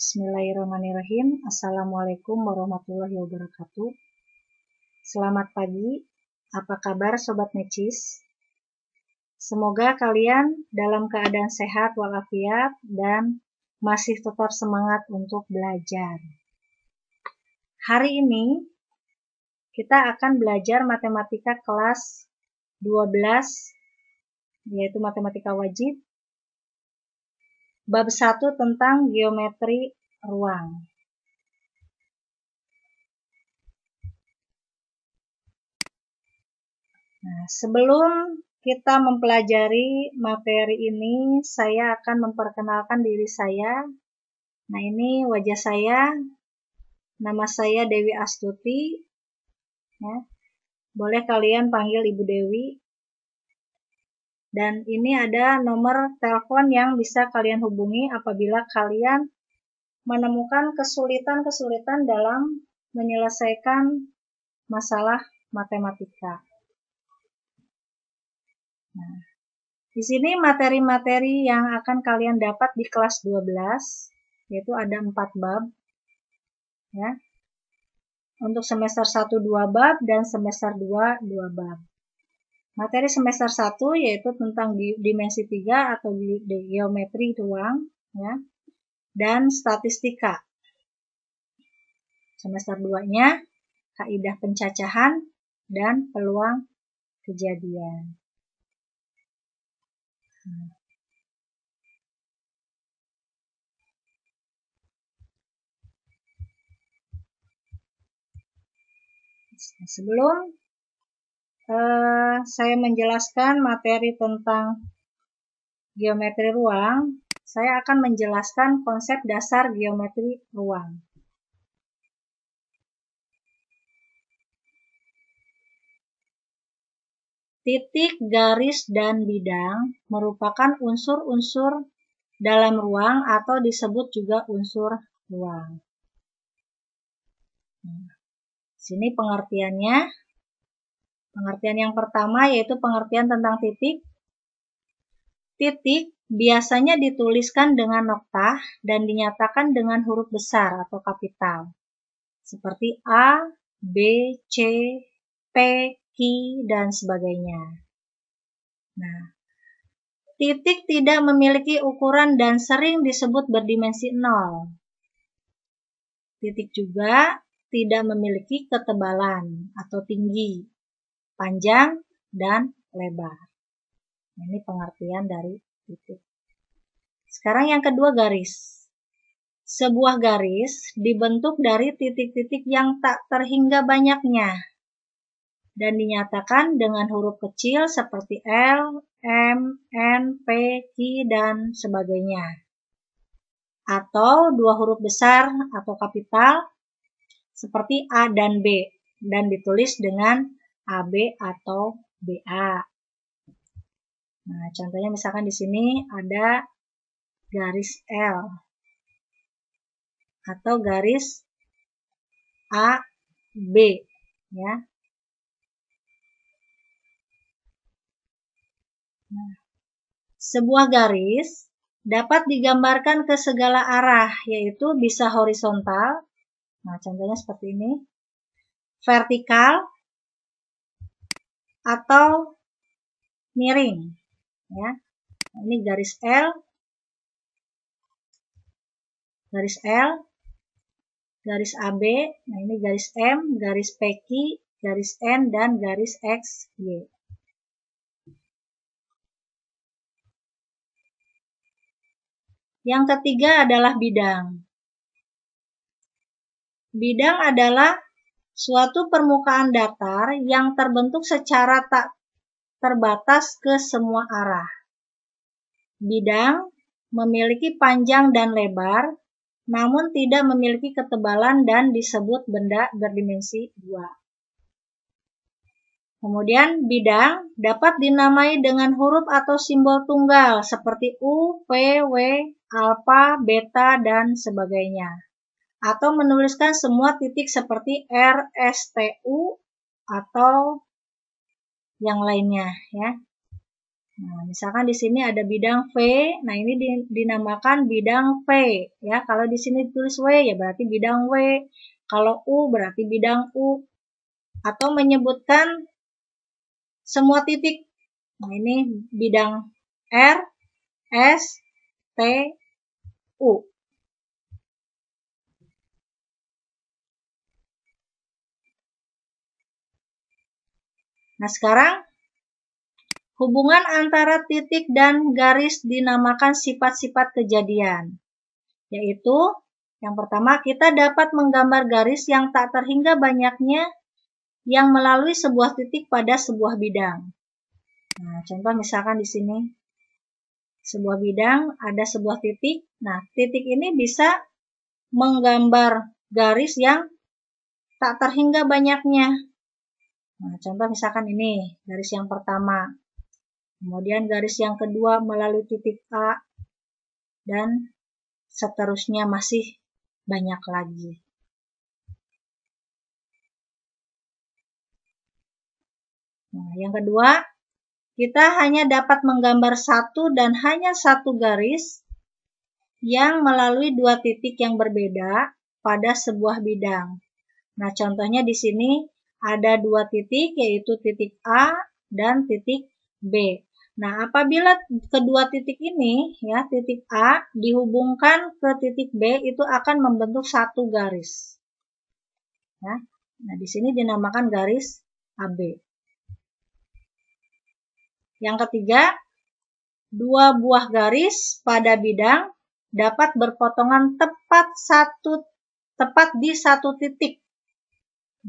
Bismillahirrahmanirrahim. Assalamualaikum warahmatullahi wabarakatuh. Selamat pagi. Apa kabar Sobat Necis? Semoga kalian dalam keadaan sehat walafiat dan masih tetap semangat untuk belajar. Hari ini kita akan belajar matematika kelas 12, yaitu matematika wajib. Bab 1 tentang geometri ruang. Nah, sebelum kita mempelajari materi ini, saya akan memperkenalkan diri saya. Nah, ini wajah saya. Nama saya Dewi Astuti. Ya. Boleh kalian panggil Ibu Dewi. Dan ini ada nomor telepon yang bisa kalian hubungi apabila kalian menemukan kesulitan-kesulitan dalam menyelesaikan masalah matematika. Nah, di sini materi-materi yang akan kalian dapat di kelas 12, yaitu ada 4 bab. Ya. Untuk semester 1 2 bab dan semester 2 2 bab. Materi semester 1 yaitu tentang dimensi 3 atau geometri ruang, ya, dan statistika. Semester 2-nya kaidah pencacahan dan peluang kejadian. Sebelum saya menjelaskan materi tentang geometri ruang, saya akan menjelaskan konsep dasar geometri ruang. Titik, garis, dan bidang merupakan unsur-unsur dalam ruang atau disebut juga unsur ruang. Sini pengertiannya. Pengertian yang pertama yaitu pengertian tentang titik. Titik biasanya dituliskan dengan noktah dan dinyatakan dengan huruf besar atau kapital. Seperti A, B, C, P, Q, dan sebagainya. Nah, titik tidak memiliki ukuran dan sering disebut berdimensi 0. Titik juga tidak memiliki ketebalan atau tinggi, panjang, dan lebar. Ini pengertian dari titik. Sekarang yang kedua, garis. Sebuah garis dibentuk dari titik-titik yang tak terhingga banyaknya dan dinyatakan dengan huruf kecil seperti L, M, N, P, Q, dan sebagainya. Atau dua huruf besar atau kapital seperti A dan B dan ditulis dengan AB atau BA. Nah, contohnya misalkan di sini ada garis L atau garis AB, ya. Nah, sebuah garis dapat digambarkan ke segala arah, yaitu bisa horizontal. Nah, contohnya seperti ini. Vertikal atau miring, ya. Ini garis L, garis AB, nah ini garis M, garis PQ, garis N, dan garis XY. Yang ketiga adalah bidang. Bidang adalah suatu permukaan datar yang terbentuk secara tak terbatas ke semua arah. Bidang memiliki panjang dan lebar, namun tidak memiliki ketebalan dan disebut benda berdimensi 2. Kemudian bidang dapat dinamai dengan huruf atau simbol tunggal seperti U, P, W, alfa, beta, dan sebagainya. Atau menuliskan semua titik seperti R, S, T, U, atau yang lainnya, ya. Nah, misalkan di sini ada bidang V, nah ini dinamakan bidang V ya. Kalau di sini tulis W ya berarti bidang W. Kalau U berarti bidang U. Atau menyebutkan semua titik. Nah, ini bidang R, S, T, U. Nah, sekarang hubungan antara titik dan garis dinamakan sifat-sifat kejadian. Yaitu, yang pertama kita dapat menggambar garis yang tak terhingga banyaknya yang melalui sebuah titik pada sebuah bidang. Nah, contoh misalkan di sini sebuah bidang ada sebuah titik. Nah, titik ini bisa menggambar garis yang tak terhingga banyaknya. Nah, contoh misalkan ini garis yang pertama. Kemudian garis yang kedua melalui titik A dan seterusnya masih banyak lagi. Nah, yang kedua, kita hanya dapat menggambar satu dan hanya satu garis yang melalui dua titik yang berbeda pada sebuah bidang. Nah, contohnya di sini ada dua titik, yaitu titik A dan titik B. Nah, apabila kedua titik ini, ya, titik A dihubungkan ke titik B, itu akan membentuk satu garis. Ya. Nah, di sini dinamakan garis AB. Yang ketiga, dua buah garis pada bidang dapat berpotongan tepat di satu titik,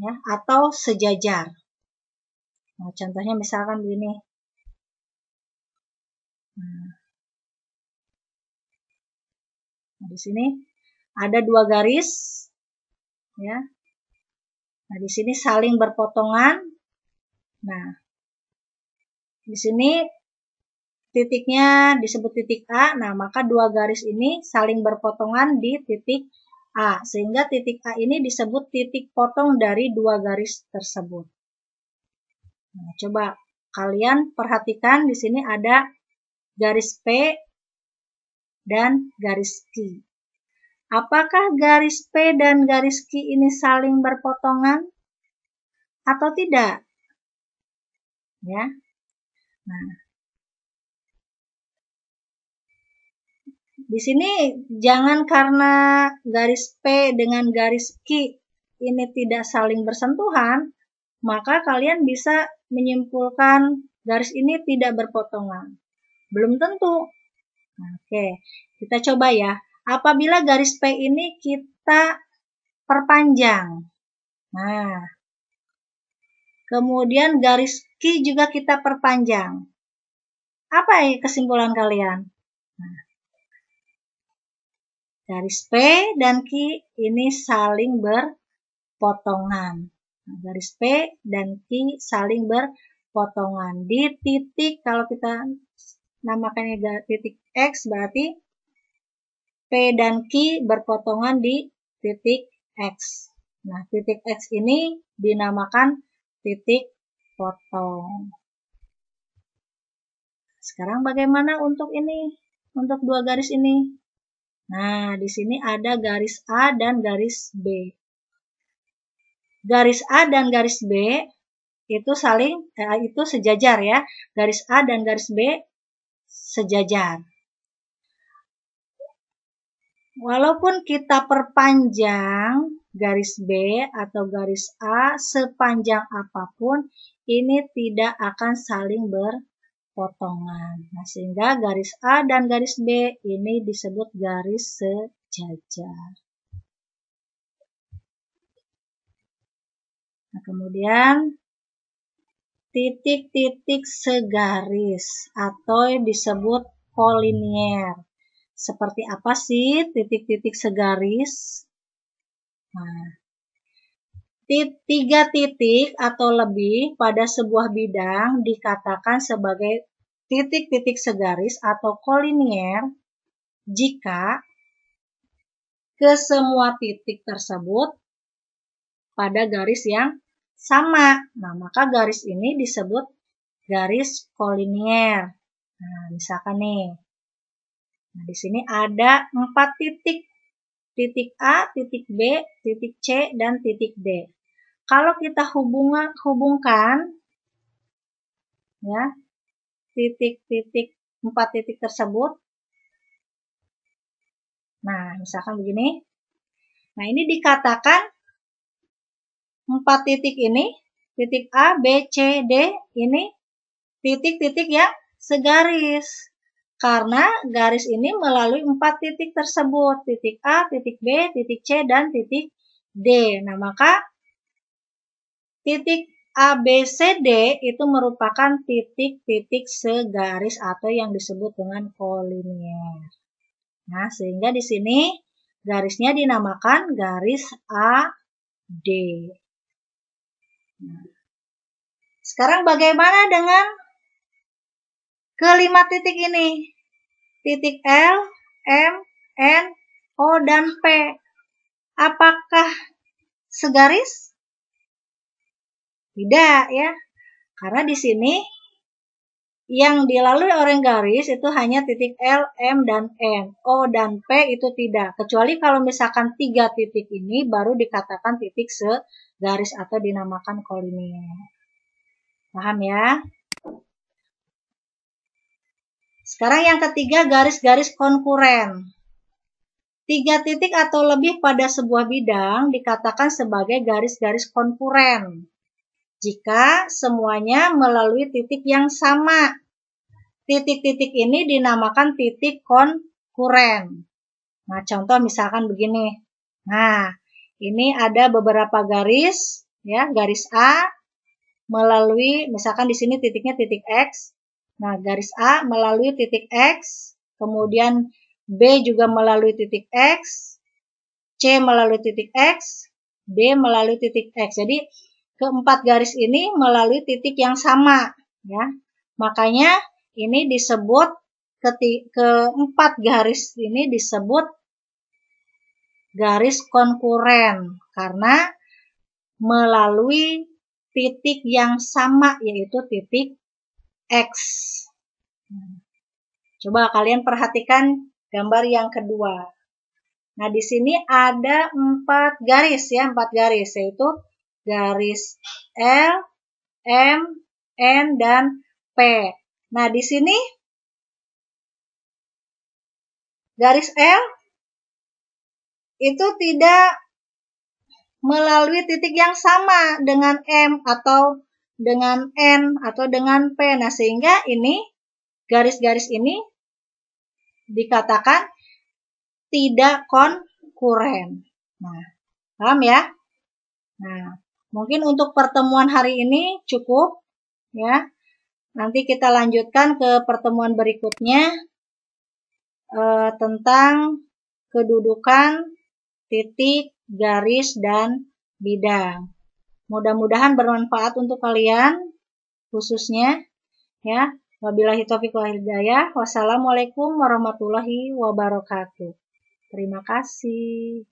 ya, atau sejajar. Nah, contohnya misalkan begini. Nah, di sini ada dua garis, ya. Nah, di sini saling berpotongan. Nah, di sini titiknya disebut titik A. Nah, maka dua garis ini saling berpotongan di titik A, sehingga titik A ini disebut titik potong dari dua garis tersebut. Nah, coba kalian perhatikan di sini ada garis P dan garis Q. Apakah garis P dan garis Q ini saling berpotongan atau tidak? Ya. Nah, di sini jangan karena garis P dengan garis Q ini tidak saling bersentuhan, maka kalian bisa menyimpulkan garis ini tidak berpotongan. Belum tentu. Oke, kita coba ya. Apabila garis P ini kita perpanjang. Nah, kemudian garis Q juga kita perpanjang. Apa kesimpulan kalian? Nah, garis P dan Q ini saling berpotongan. Nah, garis P dan Q saling berpotongan. Di titik, kalau kita namakannya titik X, berarti P dan Q berpotongan di titik X. Nah, titik X ini dinamakan titik potong. Sekarang bagaimana untuk ini? Untuk dua garis ini? Nah, di sini ada garis A dan garis B. Garis A dan garis B itu itu sejajar ya. Garis A dan garis B sejajar. Walaupun kita perpanjang garis B atau garis A sepanjang apapun, ini tidak akan saling berpotongan. Nah, sehingga garis A dan garis B ini disebut garis sejajar. Nah, kemudian titik-titik segaris atau disebut kolinier. Seperti apa sih titik-titik segaris? Nah, tiga titik atau lebih pada sebuah bidang dikatakan sebagai titik-titik segaris atau kolinier jika kesemua titik tersebut pada garis yang sama. Nah, maka garis ini disebut garis kolinier. Nah, misalkan nih. Nah, di sini ada 4 titik. Titik A, titik B, titik C, dan titik D. Kalau kita hubungkan ya, titik-titik 4 titik tersebut. Nah, misalkan begini. Nah, ini dikatakan 4 titik ini, titik A, B, C, D, ini titik-titik yang segaris. Karena garis ini melalui 4 titik tersebut, titik A, titik B, titik C, dan titik D. Nah, maka titik A, B, C, D itu merupakan titik-titik segaris atau yang disebut dengan kolinier. Nah, sehingga di sini garisnya dinamakan garis AD. Nah, sekarang bagaimana dengan kelima titik ini? Titik L, M, N, O, dan P. Apakah segaris? Tidak ya. Karena di sini yang dilalui oleh garis itu hanya titik L, M, dan N. O dan P itu tidak. Kecuali kalau misalkan 3 titik ini baru dikatakan titik segaris atau dinamakan kolinier. Paham ya? Sekarang yang ketiga, garis-garis konkuren. 3 titik atau lebih pada sebuah bidang dikatakan sebagai garis-garis konkuren. Jika semuanya melalui titik yang sama. Titik-titik ini dinamakan titik konkuren. Nah, contoh misalkan begini. Nah, ini ada beberapa garis, ya, garis A melalui, misalkan di sini titiknya titik X. Nah, garis A melalui titik X, kemudian B juga melalui titik X, C melalui titik X, D melalui titik X. Jadi, keempat garis ini melalui titik yang sama, ya. Makanya ini disebut keempat garis ini disebut garis konkuren karena melalui titik yang sama yaitu titik X. Coba kalian perhatikan gambar yang kedua. Nah, di sini ada 4 garis ya, 4 garis yaitu garis L, M, N, dan P. Nah, di sini garis L itu tidak melalui titik yang sama dengan M atau dengan N atau dengan P. Nah, sehingga ini garis-garis ini dikatakan tidak konkuren. Nah, paham ya? Nah, mungkin untuk pertemuan hari ini cukup ya. Nanti kita lanjutkan ke pertemuan berikutnya tentang kedudukan titik, garis, dan bidang. Mudah-mudahan bermanfaat untuk kalian khususnya ya. Wabillahi taufiq wal hidayah. Wassalamualaikum warahmatullahi wabarakatuh. Terima kasih.